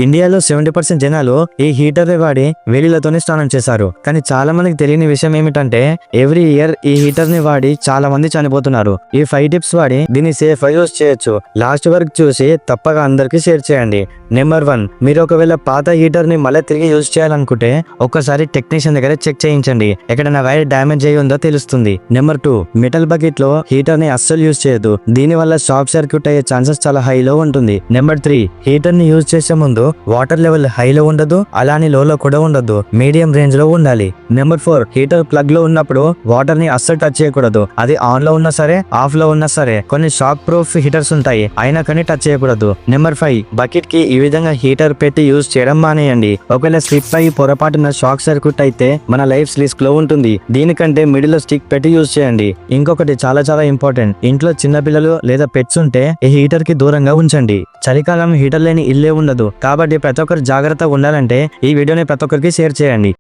ఇండియాలో 70% జనాలు ఈ హీటర్ వాడి వేడిలతోనే స్నానం చేశారు. కానీ చాలా మందికి తెలియని విషయం ఏమిటంటే ఎవ్రీ ఇయర్ ఈ హీటర్ ని వాడి చాలా మంది చనిపోతున్నారు. ఈ 5 టిప్స్ వాడి దీన్ని సేఫ్ గా యూజ్ చేయొచ్చు. లాస్ట్ వరకు చూసి తప్పగా అందరికి షేర్ చేయండి. నెంబర్ 1, మీరు ఒకవేళ పాత హీటర్ ని మళ్ళీ తిరిగి యూజ్ చేయాలనుకుంటే ఒక్కసారి టెక్నీషియన్ దగ్గర చెక్ చేయించండి. ఎక్కడైనా వైర్ డ్యామేజ్ అయ్యి ఉందో తెలుస్తుంది. నెంబర్ 2, మెటల్ బకెట్ లో హీటర్ ని అస్సలు యూజ్ చేయదు. దీని వల్ల షార్ట్ సర్క్యూట్ అయ్యే ఛాన్సెస్ చాలా హైలో ఉంటుంది. నెంబర్ 3, హీటర్ ని యూజ్ చేసే ముందు వాటర్ లెవెల్ హైలో ఉండదు, అలానే లోలో కూడా ఉండదు, మీడియం రేంజ్ లో ఉండాలి. నెంబర్ 4, హీటర్ ప్లగ్ లో ఉన్నప్పుడు వాటర్ ని అస్సలు టచ్ చేయకూడదు. అది ఆన్ లో ఉన్నా సరే ఆఫ్ లో ఉన్నా సరే. కొన్ని షాక్ ప్రూఫ్ హీటర్స్ ఉంటాయి, అయినా కానీ టచ్ చేయకూడదు. నెంబర్ 5, బకెట్ కి ఈ విధంగా హీటర్ పెట్టి యూజ్ చేయడం మానేయండి. ఒకవేళ స్లిప్ అయ్యి పొరపాటున షాక్ సర్క్యూట్ అయితే మన లైఫ్ రిస్క్ లో ఉంటుంది. దీనికంటే మిడిల్ లో స్టిక్ పెట్టి యూజ్ చేయండి. ఇంకొకటి చాలా ఇంపార్టెంట్, ఇంట్లో చిన్న పిల్లలు లేదా పెట్స్ ఉంటే ఈ హీటర్ కి దూరంగా ఉంచండి. చలికాలం హీటర్ లేని ఇల్లే ఉండదు. కాబట్టి ప్రతి ఒక్కరు జాగ్రత్తగా ఉండాలంటే ఈ వీడియోని ప్రతి ఒక్కరికి షేర్ చేయండి.